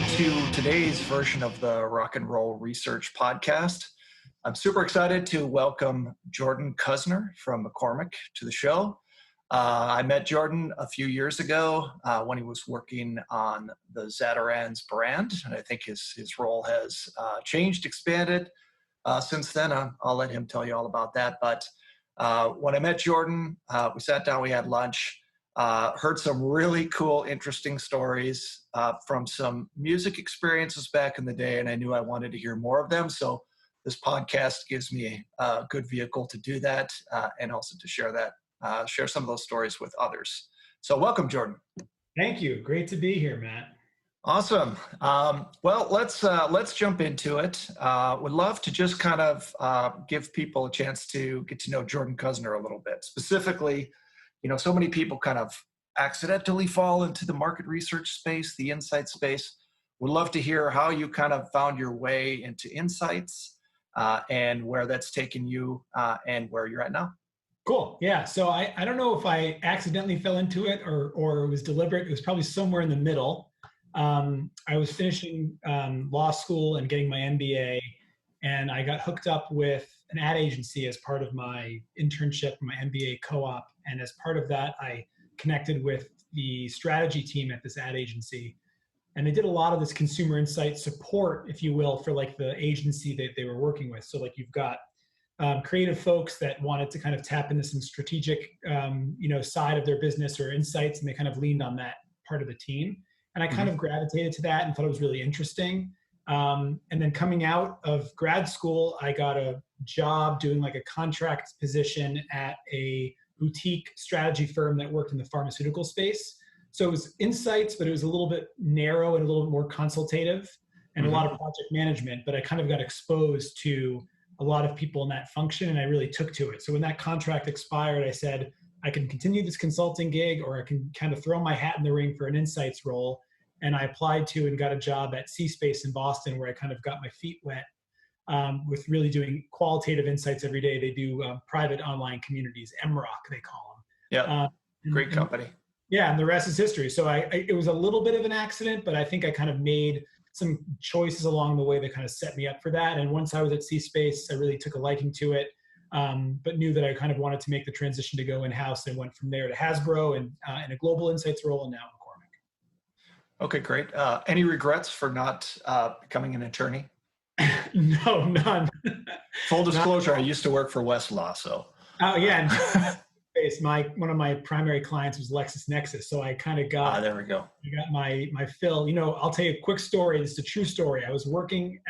to today's version of the Rock and Roll Research Podcast. I'm super excited to welcome Jordan Cusner from McCormick to the show. I met Jordan a few years ago when he was working on the Zatarain's brand, and I think his role has changed, expanded since then. I'll let him tell you all about that. But when I met Jordan, we sat down, we had lunch, heard some really cool, interesting stories from some music experiences back in the day, and I knew I wanted to hear more of them. So this podcast gives me a good vehicle to do that and also to share some of those stories with others. So welcome, Jordan. Thank you. Great to be here, Matt. Awesome. Well, let's jump into it. Would love to just kind of give people a chance to get to know Jordan Cusner a little bit. Specifically, so many people kind of accidentally fall into the market research space, the insight space. Would love to hear how you kind of found your way into insights and where that's taken you and where you're at now. Cool. Yeah. So I don't know if I accidentally fell into it or it was deliberate. It was probably somewhere in the middle. I was finishing law school and getting my MBA, and I got hooked up with an ad agency as part of my internship, my MBA co-op. And as part of that, I connected with the strategy team at this ad agency. And they did a lot of this consumer insight support, if you will, for like the agency that they were working with. So like you've got creative folks that wanted to kind of tap into some strategic, side of their business or insights, and they kind of leaned on that part of the team. And I kind of gravitated to that and thought it was really interesting. And then coming out of grad school, I got a job doing like a contract position at a boutique strategy firm that worked in the pharmaceutical space. So it was insights, but it was a little bit narrow and a little bit more consultative and a lot of project management. But I kind of got exposed to a lot of people in that function, and I really took to it. So when that contract expired, I said, I can continue this consulting gig, or I can kind of throw my hat in the ring for an insights role. And I applied to and got a job at C-Space in Boston, where I kind of got my feet wet with really doing qualitative insights every day. They do private online communities, MROC, they call them. Yeah, great company. And the rest is history. So it was a little bit of an accident, but I think I kind of made some choices along the way that kind of set me up for that. And once I was at C-Space, I really took a liking to it, but knew that I kind of wanted to make the transition to go in-house, and went from there to Hasbro and in a global insights role, and now McCormick. Okay, great. Any regrets for not becoming an attorney? No, none. Full disclosure, I used to work for Westlaw, so. Oh yeah. One of my primary clients was LexisNexis, so I kind of got. There we go. I got my fill. I'll tell you a quick story. It's a true story. I was working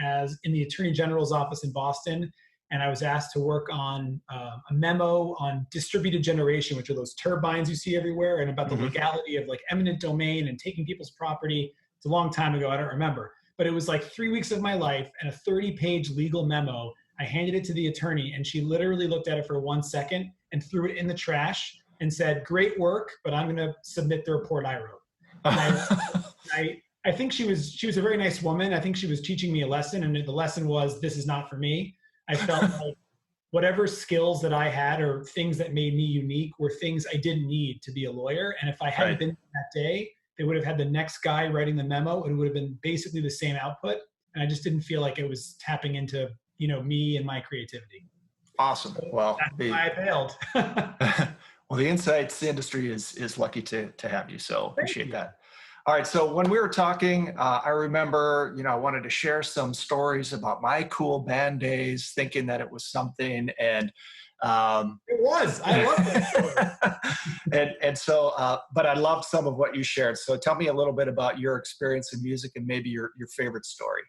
in the Attorney General's office in Boston, and I was asked to work on a memo on distributed generation, which are those turbines you see everywhere, and about the legality of like eminent domain and taking people's property. It's a long time ago. I don't remember, but it was like 3 weeks of my life and a 30-page legal memo. I handed it to the attorney, and she literally looked at it for 1 second and threw it in the trash and said, "Great work, but I'm going to submit the report I wrote." I think she was a very nice woman. I think she was teaching me a lesson, and the lesson was, this is not for me. I felt like whatever skills that I had or things that made me unique were things I didn't need to be a lawyer. And if I hadn't been that day, they would have had the next guy writing the memo, and it would have been basically the same output. And I just didn't feel like it was tapping into me and my creativity. Awesome. Well, I failed. Well, the insights industry is lucky to have you. So appreciate that. All right. So when we were talking, I remember, I wanted to share some stories about my cool band days, thinking that it was something. And it was. I love that story. and so, but I loved some of what you shared. So tell me a little bit about your experience in music and maybe your favorite story.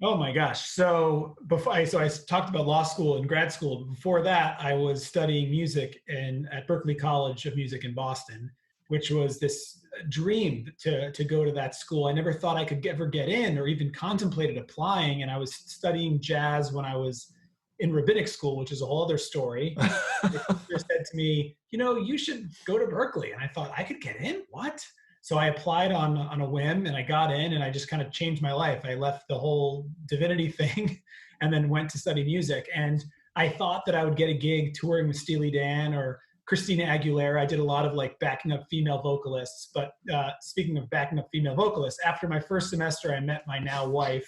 Oh my gosh. So I talked about law school and grad school. Before that, I was studying music at Berklee College of Music in Boston, which was this dream to go to that school. I never thought I could ever get in or even contemplated applying. And I was studying jazz when I was in rabbinic school, which is a whole other story. The teacher said to me, you should go to Berklee. And I thought, I could get in? What? So I applied on a whim, and I got in, and I just kind of changed my life. I left the whole divinity thing and then went to study music. And I thought that I would get a gig touring with Steely Dan or Christina Aguilera. I did a lot of like backing up female vocalists. But speaking of backing up female vocalists, after my first semester, I met my now wife,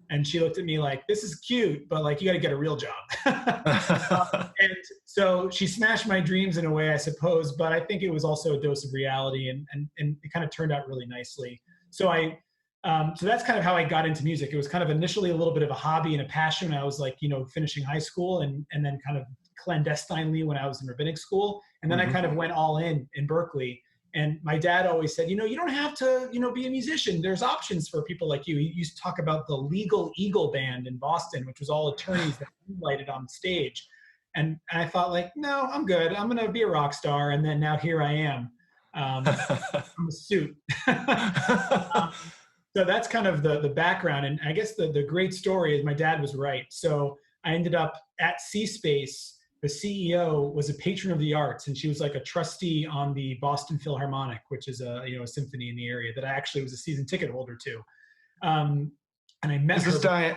and she looked at me like, this is cute, but like, you got to get a real job. And so she smashed my dreams in a way, I suppose, but I think it was also a dose of reality, and it kind of turned out really nicely. So so that's kind of how I got into music. It was kind of initially a little bit of a hobby and a passion when I was like, finishing high school, and then kind of clandestinely when I was in rabbinic school. And then I kind of went all in Berklee. And my dad always said, you don't have to, be a musician. There's options for people like you. He used to talk about the Legal Eagle Band in Boston, which was all attorneys that lighted on stage. And I thought like, no, I'm good. I'm going to be a rock star. And then now here I am. I'm a suit. So that's kind of the background. And I guess the great story is my dad was right. So I ended up at C-Space. The CEO was a patron of the arts, and she was like a trustee on the Boston Philharmonic, which is a symphony in the area that I actually was a season ticket holder to. And I met her.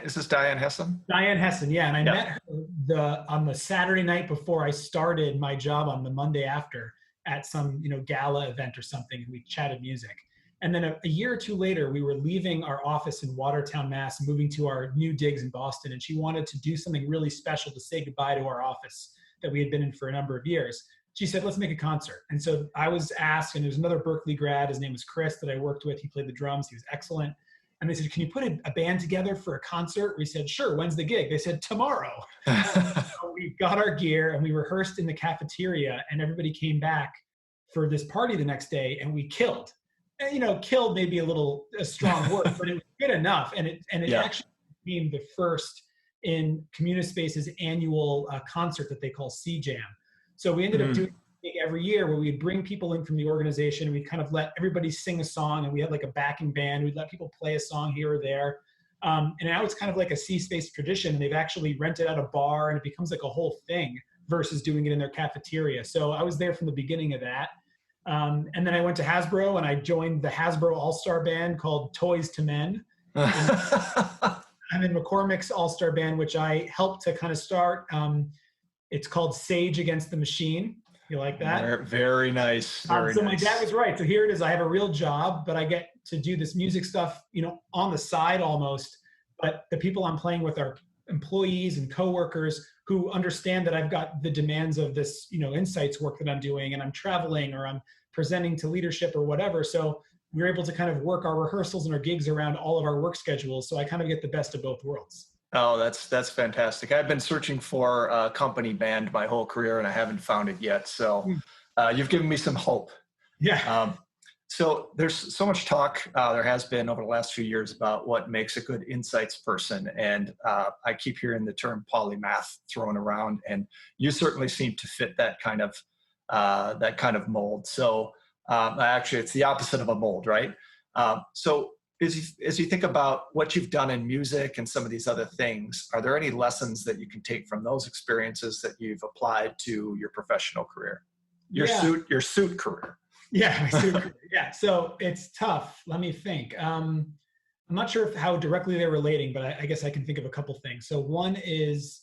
Is this Diane Hessen? Diane Hessen, yeah. And I met her on the Saturday night before I started my job on the Monday after at some gala event or something, and we chatted music. And then a year or two later, we were leaving our office in Watertown, Mass, moving to our new digs in Boston. And she wanted to do something really special to say goodbye to our office that we had been in for a number of years. She said, let's make a concert. And so I was asked, and there was another Berklee grad, his name was Chris, that I worked with. He played the drums. He was excellent. And they said, can you put a band together for a concert? We said, sure. When's the gig? They said, tomorrow. So we got our gear and we rehearsed in the cafeteria, and everybody came back for this party the next day, and we killed. And, killed may be a strong word, but it was good enough. And it actually became the first in Communispace's annual concert that they call C-Jam. So we ended up doing it every year where we'd bring people in from the organization. We'd kind of let everybody sing a song, and we had like a backing band. We'd let people play a song here or there. And now it's kind of like a C-Space tradition. They've actually rented out a bar, and it becomes like a whole thing versus doing it in their cafeteria. So I was there from the beginning of that. And then I went to Hasbro, and I joined the Hasbro All-Star Band called Toys to Men. I'm in McCormick's All-Star Band, which I helped to kind of start. It's called Sage Against the Machine. You like that? Very nice. Very so nice. My dad was right. So here it is. I have a real job, but I get to do this music stuff, on the side almost. But the people I'm playing with are employees and coworkers who understand that I've got the demands of this, insights work that I'm doing, and I'm traveling or I'm presenting to leadership or whatever. So we're able to kind of work our rehearsals and our gigs around all of our work schedules. So I kind of get the best of both worlds. Oh, that's fantastic. I've been searching for a company band my whole career, and I haven't found it yet. So you've given me some hope. Yeah. So there's so much talk there has been over the last few years about what makes a good insights person. And I keep hearing the term polymath thrown around, and you certainly seem to fit that kind of mold. So actually it's the opposite of a mold, right? So as you think about what you've done in music and some of these other things, are there any lessons that you can take from those experiences that you've applied to your professional career, your suit career? Yeah, yeah. So it's tough. Let me think. I'm not sure how directly they're relating, but I guess I can think of a couple things. So one is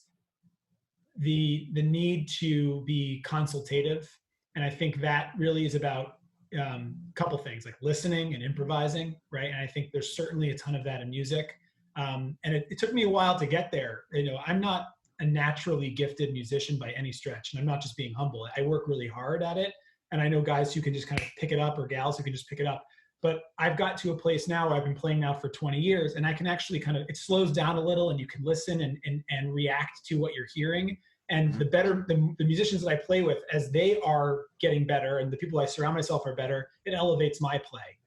the need to be consultative, and I think that really is about a couple things like listening and improvising, right? And I think there's certainly a ton of that in music. And it took me a while to get there. I'm not a naturally gifted musician by any stretch, and I'm not just being humble. I work really hard at it. And I know guys who can just kind of pick it up, or gals who can just pick it up. But I've got to a place now where I've been playing now for 20 years, and I can actually it slows down a little, and you can listen and react to what you're hearing. And the musicians that I play with, as they are getting better and the people I surround myself are better, it elevates my play.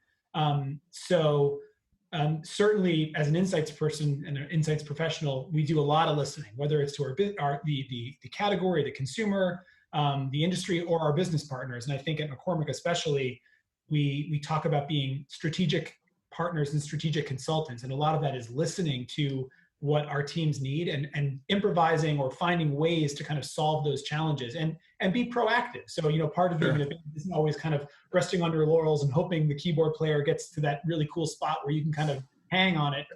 Certainly as an insights person and an insights professional, we do a lot of listening, whether it's to the category, the consumer, the industry, or our business partners. And I think at McCormick especially, we talk about being strategic partners and strategic consultants. And a lot of that is listening to what our teams need and improvising or finding ways to kind of solve those challenges and be proactive. So, part of being in a band isn't always kind of resting under laurels and hoping the keyboard player gets to that really cool spot where you can kind of hang on it.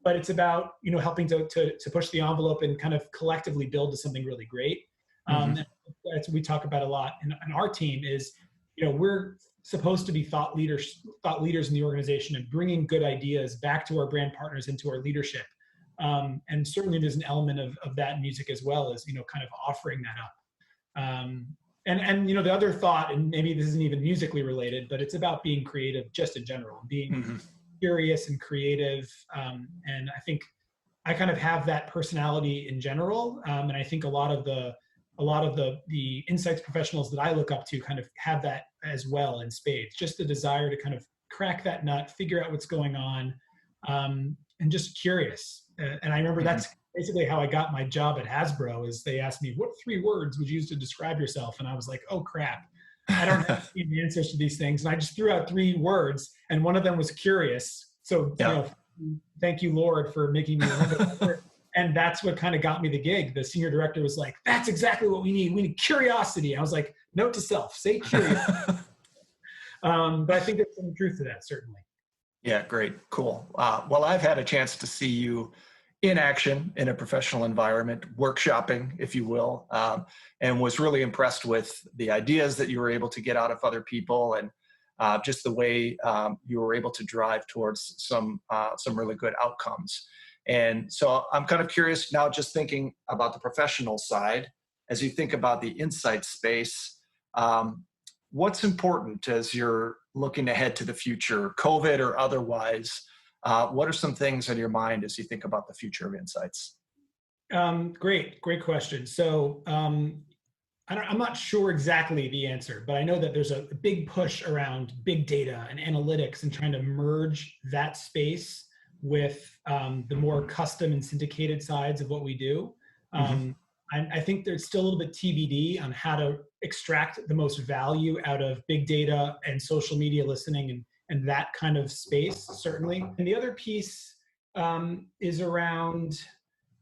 But it's about, helping to push the envelope and kind of collectively build to something really great. that's what we talk about a lot in our team is, we're supposed to be thought leaders in the organization and bringing good ideas back to our brand partners into our leadership. And certainly there's an element of that in music as well, as, kind of offering that up. And the other thought, and maybe this isn't even musically related, but it's about being creative just in general, being curious and creative. And I think I kind of have that personality in general. And I think a lot of the insights professionals that I look up to kind of have that as well in spades, just the desire to kind of crack that nut, figure out what's going on, and just curious. And I remember that's basically how I got my job at Hasbro. Is they asked me, what 3 words would you use to describe yourself? And I was like, oh crap, I don't have the answers to these things. And I just threw out 3 words, and one of them was curious. So thank you, Lord, for making me remember that. And that's what kind of got me the gig. The senior director was like, that's exactly what we need. We need curiosity. I was like, note to self, say curious. But I think there's some truth to that, certainly. Yeah, great. Cool. Well, I've had a chance to see you in action in a professional environment, workshopping, if you will, and was really impressed with the ideas that you were able to get out of other people, and just the way you were able to drive towards some really good outcomes. And so I'm kind of curious now, just thinking about the professional side, as you think about the insight space, what's important as you're looking ahead to the future, COVID or otherwise? What are some things in your mind as you think about the future of insights? Great question. So I'm not sure exactly the answer, but I know that there's a big push around big data and analytics and trying to merge that space with the more custom and syndicated sides of what we do. I think there's still a little bit TBD on how to extract the most value out of big data and social media listening and that kind of space, certainly. And the other piece is around,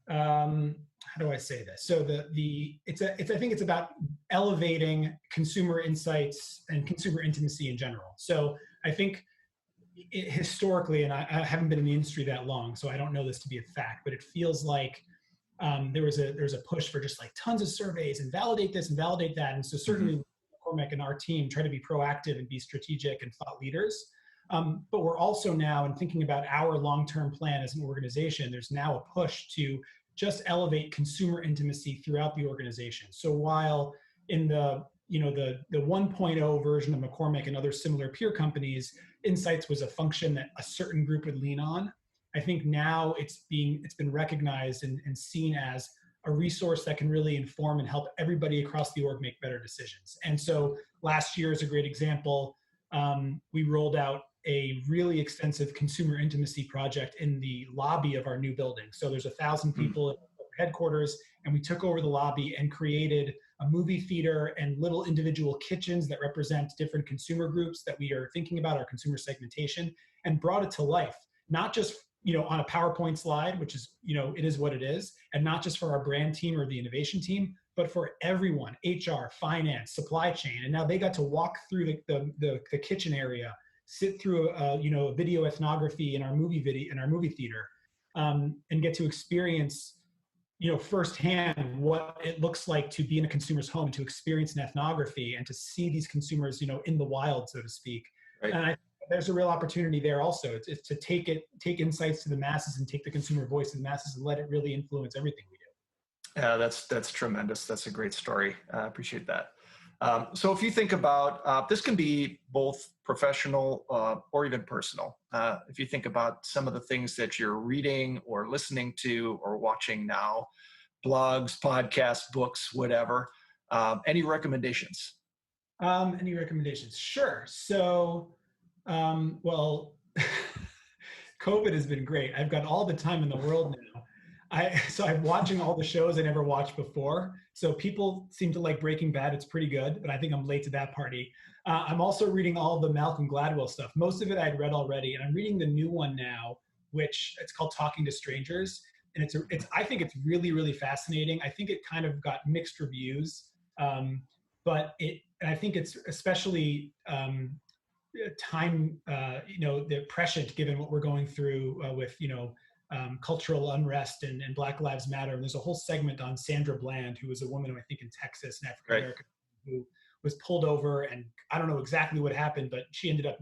how do I say this? So I think it's about elevating consumer insights and consumer intimacy in general. So I think historically, and I haven't been in the industry that long, so I don't know this to be a fact, but it feels like there's a push for just like tons of surveys and validate this and validate that. And so certainly McCormick and our team try to be proactive and be strategic and thought leaders. But we're also now, in thinking about our long-term plan as an organization, there's now a push to just elevate consumer intimacy throughout the organization. So while in the 1.0 version of McCormick and other similar peer companies, insights was a function that a certain group would lean on, I think now it's been recognized and seen as a resource that can really inform and help everybody across the org make better decisions. And so last year is a great example. We rolled out a really extensive consumer intimacy project in the lobby of our new building. So there's 1,000 people at headquarters, and we took over the lobby and created a movie theater and little individual kitchens that represent different consumer groups that we are thinking about, our consumer segmentation, and brought it to life, not just on a PowerPoint slide, which is, it is what it is, and not just for our brand team or the innovation team, but for everyone, HR, finance, supply chain. And now they got to walk through the kitchen area, sit through a video ethnography in our movie theater, and get to experience firsthand what it looks like to be in a consumer's home, to experience an ethnography and to see these consumers in the wild, so to speak. Right. And I think there's a real opportunity there also. It's to take insights to the masses and take the consumer voice to the masses and let it really influence everything we do. Yeah, that's tremendous. That's a great story. I appreciate that. So if you think about, this can be both professional or even personal. If you think about some of the things that you're reading or listening to or watching now, blogs, podcasts, books, whatever, any recommendations? Any recommendations? Sure. So, well, COVID has been great. I've got all the time in the world now. So I'm watching all the shows I never watched before. So people seem to like Breaking Bad. It's pretty good, but I think I'm late to that party. I'm also reading all the Malcolm Gladwell stuff. Most of it I'd read already, and I'm reading the new one now, which it's called Talking to Strangers. And I think it's really, really fascinating. I think it kind of got mixed reviews, but I think it's especially time, prescient given what we're going through with, cultural unrest and Black Lives Matter. And there's a whole segment on Sandra Bland, who was a woman, I think, in Texas, an African American, who was pulled over, and I don't know exactly what happened, but she ended up,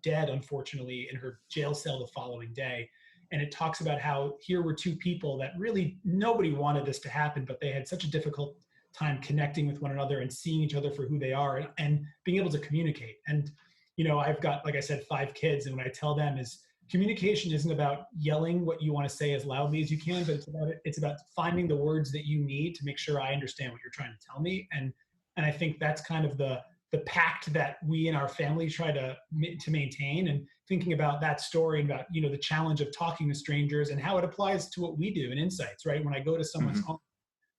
dead, unfortunately, in her jail cell the following day. And it talks about how here were two people that really nobody wanted this to happen, but they had such a difficult time connecting with one another and seeing each other for who they are and being able to communicate. And, I've got, like I said, 5 kids. And what I tell them is communication isn't about yelling what you want to say as loudly as you can, but it's about finding the words that you need to make sure I understand what you're trying to tell me. And I think that's kind of the pact that we in our family try to maintain, and thinking about that story and about, the challenge of talking to strangers and how it applies to what we do in Insights, right? When I go to someone's home,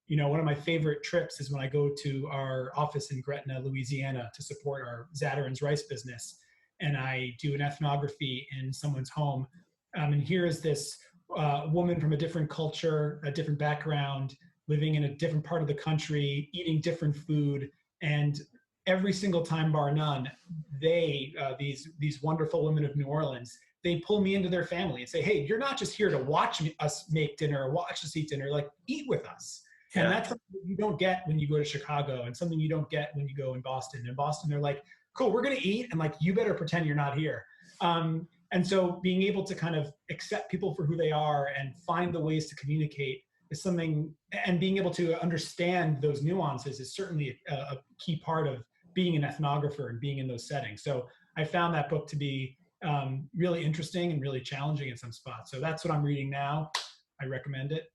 one of my favorite trips is when I go to our office in Gretna, Louisiana, to support our Zatarain's rice business. And I do an ethnography in someone's home. And here is this woman from a different culture, a different background, living in a different part of the country, eating different food. And every single time, bar none, these wonderful women of New Orleans, they pull me into their family and say, hey, you're not just here to watch us make dinner or watch us eat dinner, like eat with us. Yeah. And that's something you don't get when you go to Chicago, and something you don't get when you go in Boston. In Boston, they're like, cool, we're going to eat, and like, you better pretend you're not here. And so being able to kind of accept people for who they are and find the ways to communicate is something, and being able to understand those nuances is certainly a key part of being an ethnographer and being in those settings. So I found that book to be really interesting and really challenging in some spots. So that's what I'm reading now. I recommend it.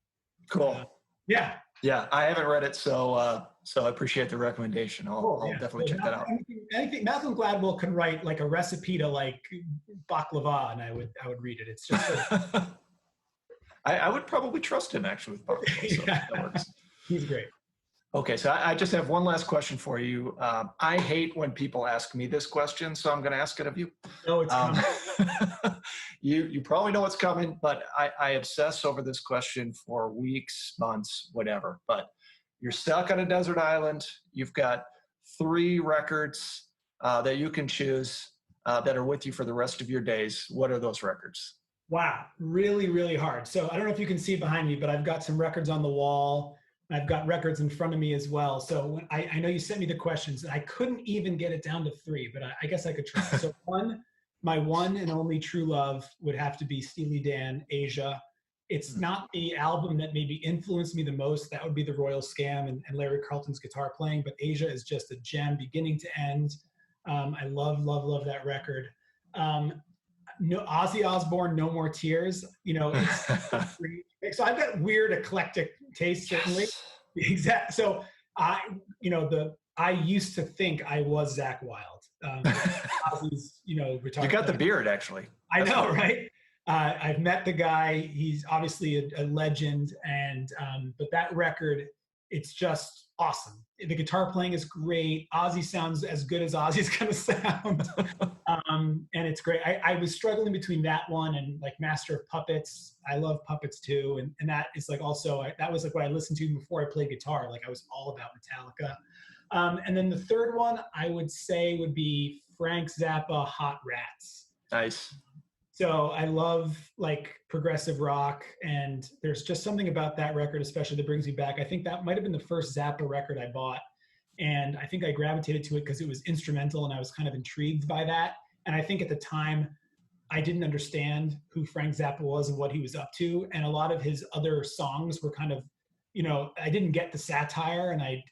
Cool. Yeah. Yeah, I haven't read it, so I appreciate the recommendation. I'll definitely check that out. Anything Malcolm Gladwell can write like a recipe to like baklava, and I would read it. It's just I would probably trust him actually with baklava. So that works. He's great. Okay, so I just have one last question for you. I hate when people ask me this question, so I'm going to ask it of you. No, it's coming. You probably know what's coming, but I obsess over this question for weeks, months, whatever. But you're stuck on a desert island. You've got 3 records that you can choose that are with you for the rest of your days. What are those records? Wow, really, really hard. So I don't know if you can see behind me, but I've got some records on the wall. I've got records in front of me as well. So I know you sent me the questions, and I couldn't even get it down to 3, but I guess I could try. So my one and only true love would have to be Steely Dan, Asia. It's not the album that maybe influenced me the most. That would be The Royal Scam and Larry Carlton's guitar playing, but Asia is just a gem beginning to end. I love, love, love that record. Ozzy Osbourne, No More Tears. So I've got weird eclectic taste, certainly. Yes. Exact. So I used to think I was Zakk Wylde. Ozzy's, retired. You got the beard, actually. I know, right? I've met the guy. He's obviously a legend, and but that record, it's just awesome. The guitar playing is great. Ozzy sounds as good as Ozzy's gonna sound, and it's great. I was struggling between that one and like Master of Puppets. I love Puppets too, and that is like also that was like what I listened to before I played guitar. Like I was all about Metallica. And then the third one I would say would be Frank Zappa, Hot Rats. Nice. So I love like progressive rock, and there's just something about that record especially that brings me back. I think that might have been the first Zappa record I bought, and I think I gravitated to it because it was instrumental and I was kind of intrigued by that. And I think at the time I didn't understand who Frank Zappa was and what he was up to, and a lot of his other songs were kind of, I didn't get the satire, and I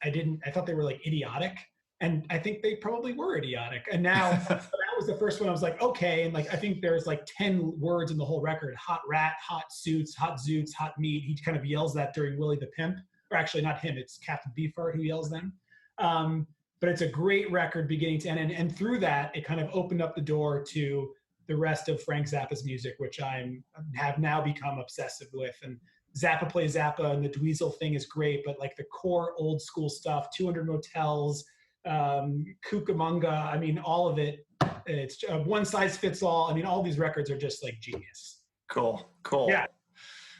thought they were like idiotic. And I think they probably were idiotic. And now that was the first one I was like, okay. And like, I think there's like 10 words in the whole record: hot rat, hot suits, hot zoots, hot meat. He kind of yells that during Willie the Pimp, or actually not him, it's Captain Beefheart who yells them. But it's a great record beginning to end. And through that, it kind of opened up the door to the rest of Frank Zappa's music, which I have now become obsessive with. And Zappa plays Zappa, and the Dweezil thing is great, but like the core old school stuff, 200 Motels, Cucamonga, I mean, all of it, it's one size fits all. I mean, all these records are just like genius. Cool. Yeah.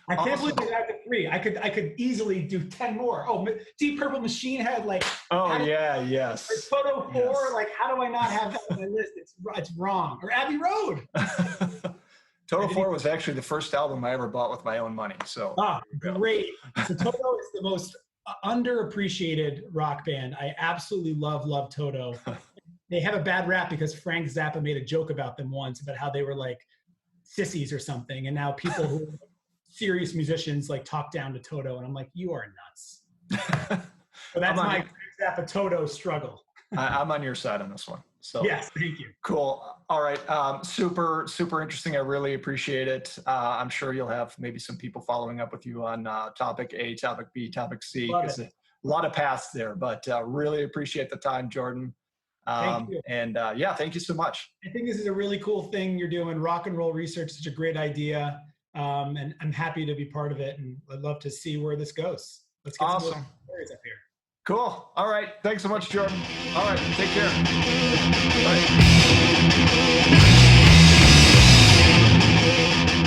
I can't believe we got to 3. I could easily do 10 more. Oh, Deep Purple Machine Head, like. Oh yeah, yes. Photo 4, yes. Like, how do I not have that on my list? It's wrong. Or Abbey Road. Total 4 was actually the first album I ever bought with my own money. So great. So Toto is the most underappreciated rock band. I absolutely love Toto. They have a bad rap because Frank Zappa made a joke about them once about how they were like sissies or something. And now people who are serious musicians like talk down to Toto. And I'm like, you are nuts. So that's my Zappa Toto struggle. I'm on your side on this one. So yes, thank you. Cool. All right. Super interesting. I really appreciate it. I'm sure you'll have maybe some people following up with you on topic A, topic B, topic C, because a lot of paths there, but really appreciate the time, Jordan. Thank you. And thank you so much. I think this is a really cool thing you're doing. Rock and roll research is such a great idea. And I'm happy to be part of it. And I'd love to see where this goes. Let's get some stories up here. Cool. All right. Thanks so much, Jordan. All right. Take care. Bye.